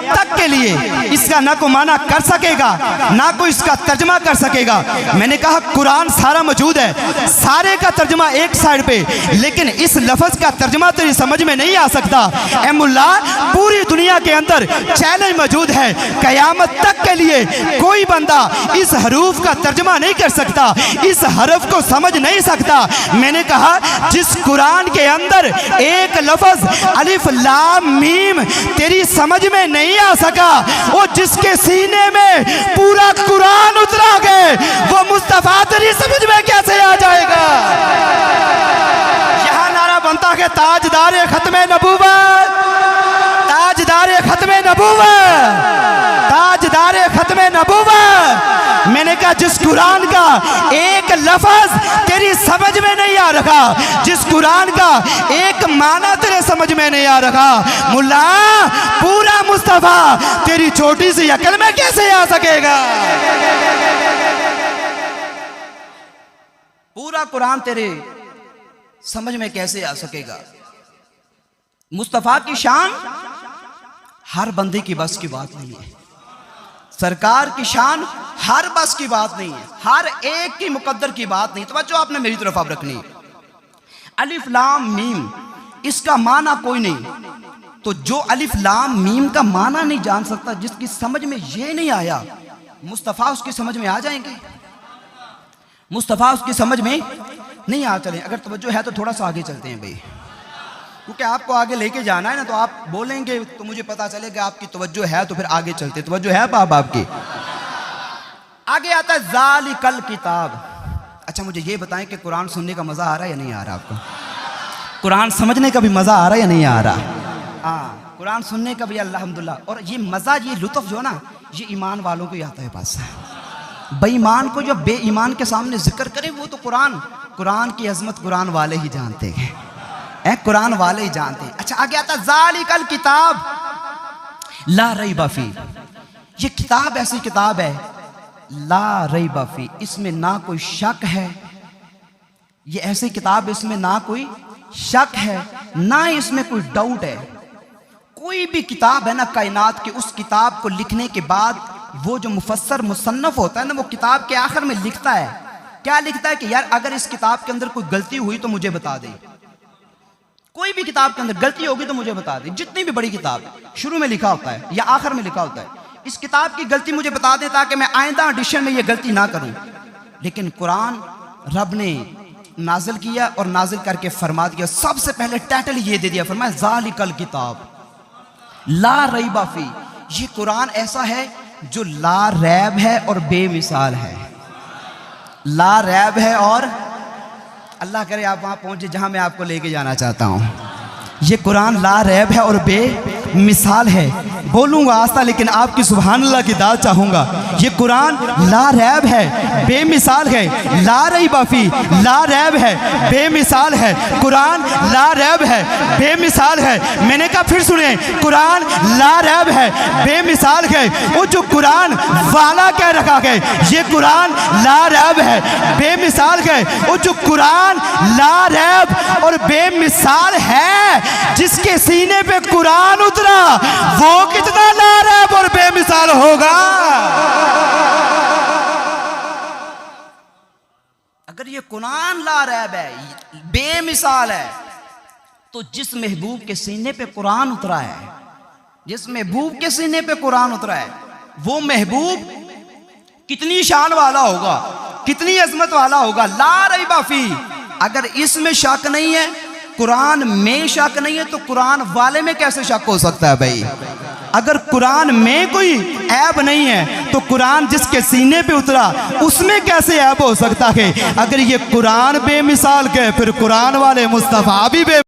तक के लिए इसका ना कोई माना कर सकेगा, ना कोई इसका तर्जमा कर सकेगा। मैंने कहा कुरान सारा मौजूद है, सारे का तर्जमा एक साइड पे, लेकिन इस लफ्ज का तर्जमा तेरी समझ में नहीं आ सकता। ए मुल्ला, पूरी दुनिया के अंदर चैलेंज मौजूद है, कयामत तक के लिए कोई बंदा इस हरूफ का तर्जमा नहीं कर सकता, इस हरफ को समझ नहीं सकता। मैंने कहा जिस कुरान के अंदर एक लफ्ज अलिफ लाम मीम तेरी समझ में नहीं आ सका, वो जिसके सीने में पूरा कुरान उतरा गए, वो मुस्तफा तेरी समझ में कैसे आ जाएगा। यहां नारा बनता है ताजदार खत्मे नबूवत, ताजदार खत्मे नबूवत, ताजदार खत्मे नबूवत। मैंने कहा जिस कुरान का एक लफ्ज तेरी समझ में नहीं आ रहा, जिस कुरान का एक माना तेरे समझ में नहीं आ रहा, मुल्ला पूरा मुस्तफा तेरी छोटी सी अकल में कैसे आ सकेगा। पूरा कुरान तेरे समझ में कैसे आ सकेगा। मुस्तफा की शान हर बंदे की बस की बात नहीं है, सरकार की शान हर बस की बात नहीं है, हर एक की मुकद्दर की बात नहीं। तवज्जो आपने मेरी तरफ अब रखनी। अलिफ लाम मीम इसका माना कोई नहीं, तो जो अलिफ लाम मीम का माना नहीं जान सकता, जिसकी समझ में ये नहीं आया, मुस्तफा उसकी समझ में आ जाएंगे? मुस्तफा उसकी समझ में नहीं आ। चले अगर तवज्जो है तो थोड़ा सा आगे चलते हैं भाई, क्योंकि आपको आगे लेके जाना है ना, तो आप बोलेंगे तो मुझे पता चलेगा आपकी तवज्जो है, तो फिर आगे चलते। तवज्जो है बाप आपकी? आगे आता है ज़ालिकल किताब। अच्छा मुझे ये बताएं कि कुरान सुनने का मज़ा आ रहा है या नहीं आ रहा आपको? कुरान समझने का भी मज़ा आ रहा है या नहीं आ रहा? हाँ, कुरान सुनने का भी अल्हम्दुलिल्लाह। और ये मज़ा, ये लुत्फ़ जो ना, ये ईमान वालों को ही आता है बस। बेईमान को जो बेईमान के सामने जिक्र करे, वो तो कुरान की अजमत कुरान वाले ही जानते हैं, कुरान वाले ही जानते हैं। अच्छा आगे आता ज़ालिकल किताब ला रैब फी। ये किताब ऐसी किताब है ला रैब फी, इसमें ना कोई शक है। ये ऐसी किताब इसमें ना कोई शक है, ना इसमें कोई डाउट है। कोई भी किताब है ना कायनात की, उस किताब को लिखने के बाद वो जो मुफस्सर मुसन्नफ होता है ना, वो किताब के आखिर में लिखता है, क्या लिखता है कि यार अगर इस किताब के अंदर कोई गलती हुई तो मुझे बता दे। कोई भी किताब के अंदर गलती होगी तो मुझे बता दे। जितनी भी बड़ी किताब शुरू में लिखा होता है या आखिर में लिखा होता है, इस किताब की गलती मुझे बता दे ताकि मैं आइंदा एडिशन में ये गलती ना करूं। लेकिन कुरान रब ने नाजिल किया और नाजिल करके फरमा दिया, सबसे पहले टाइटल ये दे दिया, फरमाया ज़ालिकल किताब ला रैब फी। ये कुरान ऐसा है जो ला रैब है और बेमिसाल है। ला रैब है और अल्लाह करे आप वहां पहुंचे जहां मैं आपको लेके जाना चाहता हूं। ये कुरान ला रैब है और बेमिसाल है। बोलूंगा आस्ता, लेकिन आपकी सुभान अल्लाह की दाद चाहूंगा। ये कुरान ला रैब है, बेमिसाल है। ला रैब फी, ला रैब है, बेमिसाल है। कुरान ला रैब है, बेमिसाल है। मैंने कहा फिर सुने, कुरान ला रैब है, बेमिसाल है। वो जो कुरान वाला कह रखा है, ये कुरान ला रैब है, बेमिसाल है। वो जो कुरान ला रैब और बेमिसाल है, जिसके सीने पे कुरान उतरा, वो कितना ला रैब और बेमिसाल होगा। अगर ये कुरान ला रैब है, बेमिसाल है, तो जिस महबूब के सीने पे कुरान उतरा है, जिस महबूब के सीने पे कुरान उतरा है, वो महबूब कितनी शान वाला होगा, कितनी अजमत वाला होगा। ला रैब फी, अगर इसमें शक नहीं है, कुरान में शक नहीं है, तो कुरान वाले में कैसे शक हो सकता है भाई? अगर कुरान में कोई ऐब नहीं है, तो कुरान जिसके सीने पे उतरा उसमें कैसे ऐब हो सकता है? अगर ये कुरान बेमिसाल है, फिर कुरान वाले मुस्तफा भी